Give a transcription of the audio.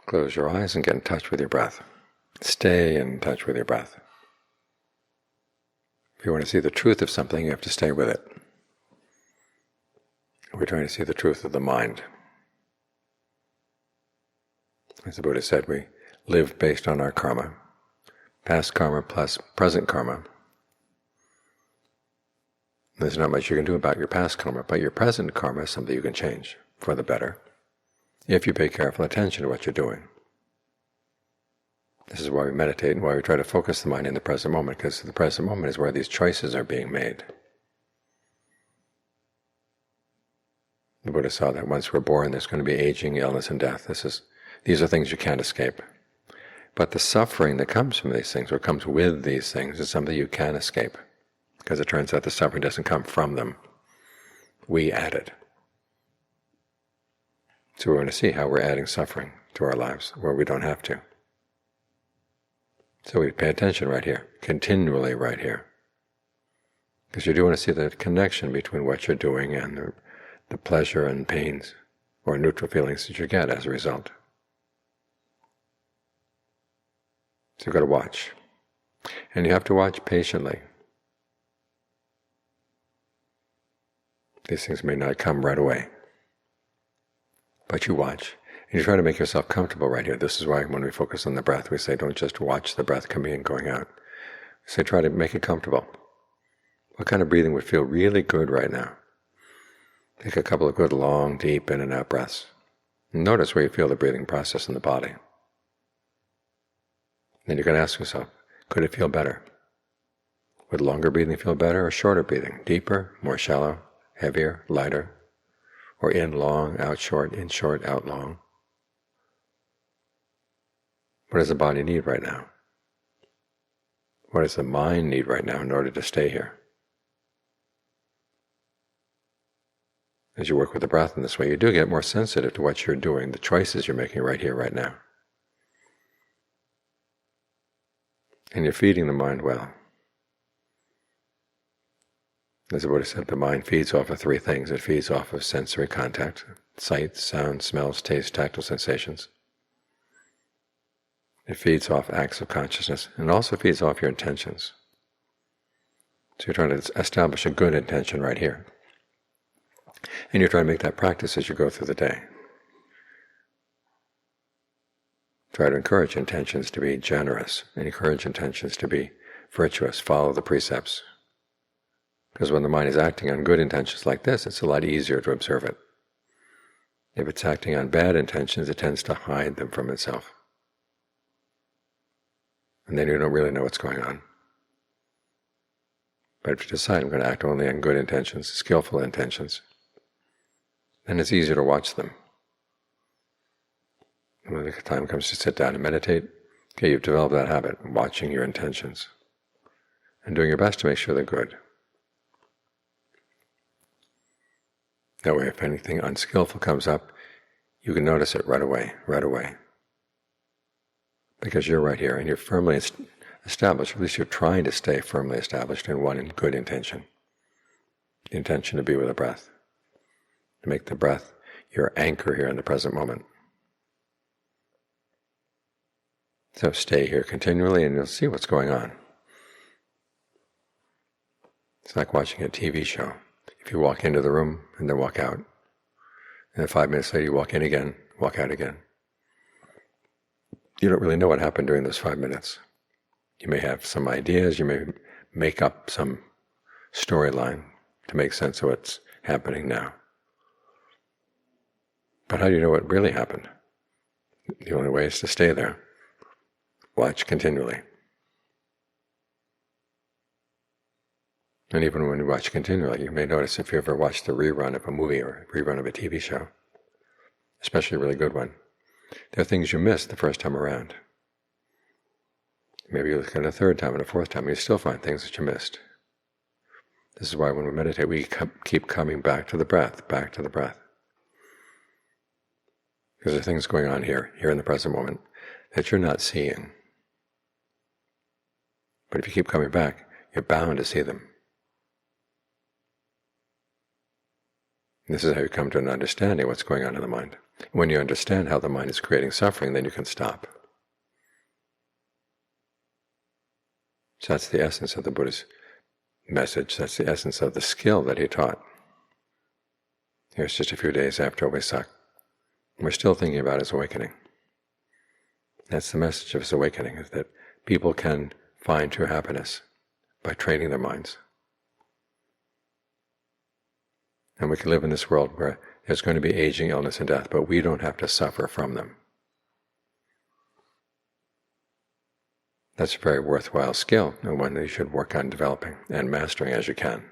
Close your eyes and get in touch with your breath. Stay in touch with your breath. If you want to see the truth of something, you have to stay with it. We're trying to see the truth of the mind. As the Buddha said, we live based on our karma. Past karma plus present karma. There's not much you can do about your past karma, but your present karma is something you can change for the better, if you pay careful attention to what you're doing. This is why we meditate and why we try to focus the mind in the present moment, because the present moment is where these choices are being made. The Buddha saw that once we're born, there's going to be aging, illness, and death. These are things you can't escape. But the suffering that comes from these things, or comes with these things, is something you can escape, because it turns out the suffering doesn't come from them. We add it. So we're going to see how we're adding suffering to our lives, where we don't have to. So we pay attention right here, continually right here. Because you do want to see the connection between what you're doing and the pleasure and pains, or neutral feelings that you get as a result. So you've got to watch. And you have to watch patiently. These things may not come right away. But you watch. And you try to make yourself comfortable right here. This is why when we focus on the breath, we say don't just watch the breath coming in, going out. We say try to make it comfortable. What kind of breathing would feel really good right now? Take a couple of good, long, deep in and out breaths. And notice where you feel the breathing process in the body. Then you can ask yourself, could it feel better? Would longer breathing feel better or shorter breathing? Deeper, more shallow, heavier, lighter? Or in long, out short, out long? What does the body need right now? What does the mind need right now in order to stay here? As you work with the breath in this way, you do get more sensitive to what you're doing, the choices you're making right here, right now. And you're feeding the mind well. As the Buddha said, the mind feeds off of three things. It feeds off of sensory contact, sight, sound, smells, taste, tactile sensations. It feeds off acts of consciousness, and also feeds off your intentions. So you're trying to establish a good intention right here. And you're trying to make that practice as you go through the day. Try to encourage intentions to be generous, and encourage intentions to be virtuous, follow the precepts. Because when the mind is acting on good intentions like this, it's a lot easier to observe it. If it's acting on bad intentions, it tends to hide them from itself. And then you don't really know what's going on. But if you decide, I'm going to act only on good intentions, skillful intentions, then it's easier to watch them. And when the time comes to sit down and meditate, okay, you've developed that habit, watching your intentions, and doing your best to make sure they're good. That way, if anything unskillful comes up, you can notice it right away. Because you're right here, and you're firmly established, or at least you're trying to stay firmly established in one good intention. The intention to be with the breath. To make the breath your anchor here in the present moment. So stay here continually and you'll see what's going on. It's like watching a TV show. If you walk into the room and then walk out, and then 5 minutes later you walk in again, walk out again. You don't really know what happened during those 5 minutes. You may have some ideas, you may make up some storyline to make sense of what's happening now. But how do you know what really happened? The only way is to stay there. Watch continually. And even when you watch continually, you may notice if you ever watched a rerun of a movie or a rerun of a TV show, especially a really good one, there are things you missed the first time around. Maybe you look at it a third time and a fourth time, and you still find things that you missed. This is why when we meditate, we keep coming back to the breath, back to the breath. Because there are things going on here in the present moment, that you're not seeing. But if you keep coming back, you're bound to see them. And this is how you come to an understanding of what's going on in the mind. When you understand how the mind is creating suffering, then you can stop. So that's the essence of the Buddha's message. That's the essence of the skill that he taught. Here's just a few days after Wesak. We're still thinking about his awakening. That's the message of his awakening, is that people can find true happiness by training their minds. And we can live in this world where there's going to be aging, illness, and death, but we don't have to suffer from them. That's a very worthwhile skill, and one that you should work on developing and mastering as you can.